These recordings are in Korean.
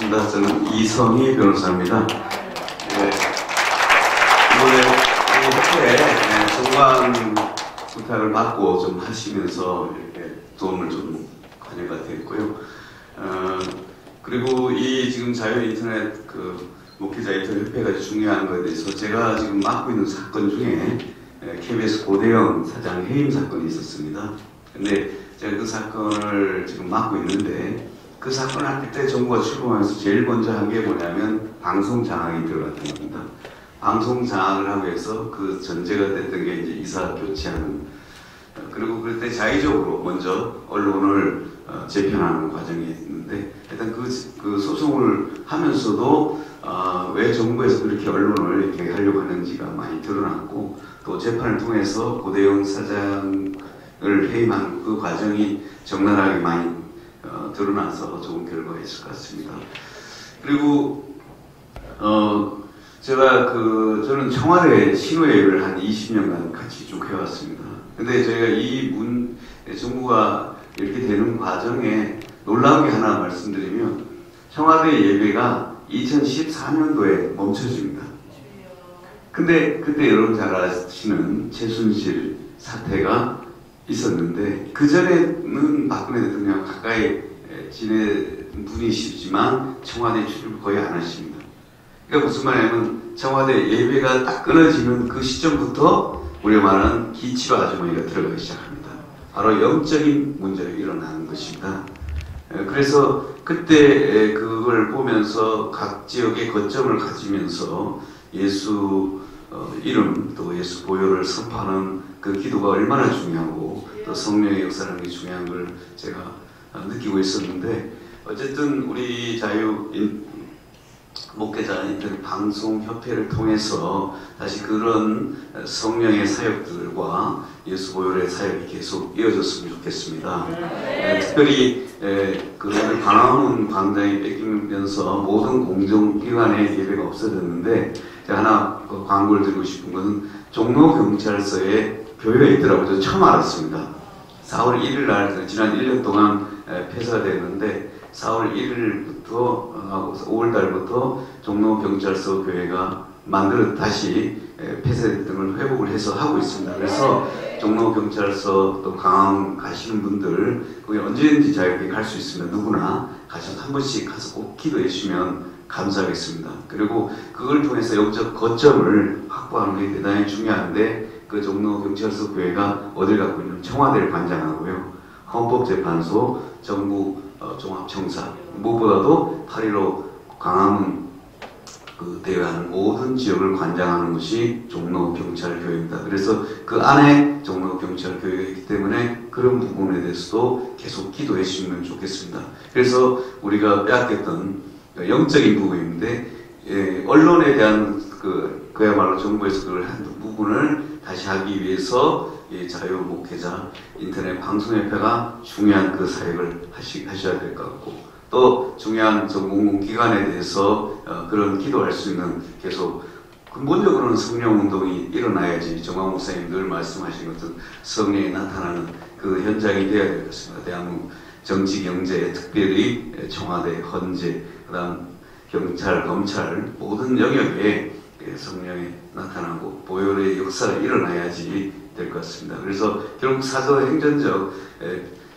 반갑습니다. 저는 이성희 변호사입니다. 이번에 이 협회에 정관 부탁을 받고 좀 하시면서 이렇게 도움을 좀 관여가 됐고요. 그리고 이 지금 자유인터넷 목회자 인터넷 협회가 중요한 것에 대해서 제가 지금 맡고 있는 사건 중에 KBS 고대영 사장 해임 사건이 있었습니다. 근데 제가 그 사건을 지금 맡고 있는데 그 사건 할 때 정부가 출범하면서 제일 먼저 한 게 뭐냐면 방송 장악이 들어갔던 겁니다. 방송 장악을 하고 해서 그 전제가 됐던 게 이제 이사 교체하는 그리고 그때 자의적으로 먼저 언론을 재편하는 과정이 있는데 일단 그 소송을 하면서도 왜 정부에서 그렇게 언론을 이렇게 하려고 하는지가 많이 드러났고 또 재판을 통해서 고대영 사장을 해임한 그 과정이 적나라하게 많이 드러나서 좋은 결과가 있을 것 같습니다. 그리고 제가 저는 청와대 신우회를 한 20년간 같이 쭉 해왔습니다. 근데 저희가 정부가 이렇게 되는 과정에 놀라운 게 하나 말씀드리면 청와대 예배가 2014년도에 멈춰집니다. 근데 그때 여러분 잘 아시는 최순실 사태가 있었는데 그 전에는 박근혜 대통령 가까이 지낸 분이시지만 청와대 출입을 거의 안 하십니다. 그러니까 무슨 말이냐면 청와대 예배가 딱 끊어지는 그 시점부터 우리가 말하는 기치로 아주머니가 들어가기 시작합니다. 바로 영적인 문제가 일어나는 것입니다. 그래서 그때 그걸 보면서 각 지역의 거점을 가지면서 예수 이름 또 예수 보혈을 선포하는 그 기도가 얼마나 중요하고 또 성령의 역사라는 게 중요한 걸 제가 느끼고 있었는데 어쨌든 우리 목회자 인터넷 방송협회를 통해서 다시 그런 성령의 사역들과 예수 보혈의 사역이 계속 이어졌으면 좋겠습니다. 특별히 오늘 광화문 광장이 뺏기면서 모든 공정기관의 예배가 없어졌는데 제가 하나 광고를 드리고 싶은 것은 종로경찰서에 교회가 있더라고요. 저 처음 알았습니다. 4월 1일 날 지난 1년 동안 폐사됐는데 4월 1일부터 5월 달부터 종로경찰서 교회가 다시 폐쇄됐던 걸 회복을 해서 하고 있습니다. 그래서 종로경찰서 또 강남 가시는 분들 거기 언제든지 자유롭게 갈 수 있습니다. 누구나 가셔서 한 번씩 가서 꼭 기도해 주시면 감사하겠습니다. 그리고 그걸 통해서 영적 거점을 확보하는 게 대단히 중요한데 그 종로경찰서 교회가 어딜 갖고 있는 청와대를 관장하고요. 헌법재판소, 정부 종합청사 무엇보다도 8.15 광화문 대회하는 모든 지역을 관장하는 것이 종로경찰교회입니다. 그래서 그 안에 종로경찰교회가 있기 때문에 그런 부분에 대해서도 계속 기도해 주시면 좋겠습니다. 그래서 우리가 빼앗겼던 영적인 부분인데 언론에 대한 그야말로 정부에서 그걸 한 부분을 다시 하기 위해서 자유목회자 인터넷 방송협회가 중요한 그 사역을 하셔야 될 것 같고 또 중요한 공공기관에 대해서 그런 기도할 수 있는 계속 근본적으로는 성령운동이 일어나야지 정광 목사님 늘 말씀하신 것처럼 성령이 나타나는 그 현장이 되어야 될 것 같습니다. 대한민국 정치, 경제, 특별히 청와대, 헌재, 그 다음 경찰, 검찰 모든 영역에 성령이 나타나고 보혈의 역사가 일어나야지 될 것 같습니다. 그래서 결국 사도 행전적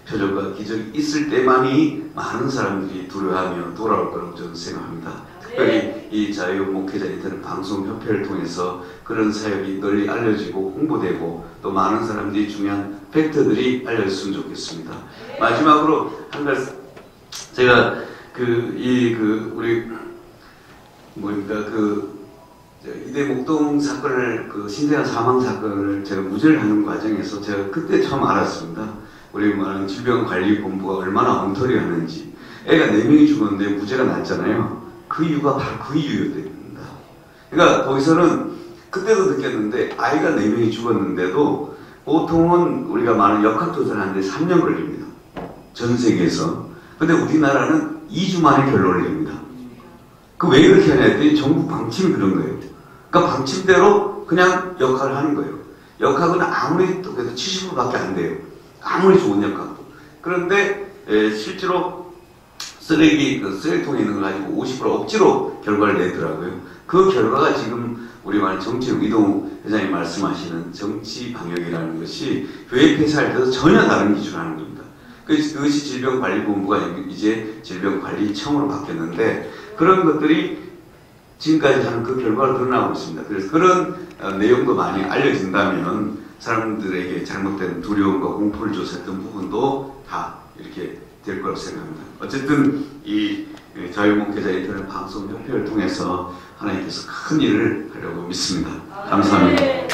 표적과 기적이 있을 때만이 많은 사람들이 두려워하며 돌아올 거라고 저는 생각합니다. 특별히 이 자유목회자 인터넷 방송협회를 통해서 그런 사역이 널리 알려지고 홍보되고 또 많은 사람들이 중요한 팩트들이 알려졌으면 좋겠습니다. 마지막으로 한 가지 제가 이대 목동 사건을 신세한 사망 사건을 제가 무죄를 하는 과정에서 제가 그때 처음 알았습니다. 우리 말하는 질병관리본부가 얼마나 엉터리 하는지. 애가 4명이 죽었는데 무죄가 났잖아요. 그 이유가 바로 그 이유였답니다. 그러니까 거기서는 그때도 느꼈는데 아이가 4명이 죽었는데도 보통은 우리가 말하는 역학조사하는데 3년 걸립니다. 전 세계에서. 근데 우리나라는 2주 만에 결론을 냅니다. 왜 그렇게 하냐 했더니 정부 방침이 그런 거예요. 그러니까 방침대로 그냥 역학을 하는 거예요. 역학은 아무리 그래도 70%밖에 안 돼요. 아무리 좋은 역학도. 그런데 실제로 쓰레기통에 있는 걸 가지고 50% 억지로 결과를 내더라고요. 그 결과가 지금 우리 말 정치 이동 회장님 말씀하시는 정치 방역이라는 것이 교회 폐쇄할 때도 전혀 다른 기준을 하는 겁니다. 그것이 질병관리본부가 이제 질병관리청으로 바뀌었는데 그런 것들이 지금까지 하는 그 결과가 드러나고 있습니다. 그래서 그런 내용도 많이 알려진다면 사람들에게 잘못된 두려움과 공포를 조성했던 부분도 다 이렇게 될 거라고 생각합니다. 어쨌든 이 자유목회자 인터넷 방송협회를 통해서 하나님께서 큰 일을 하려고 믿습니다. 감사합니다.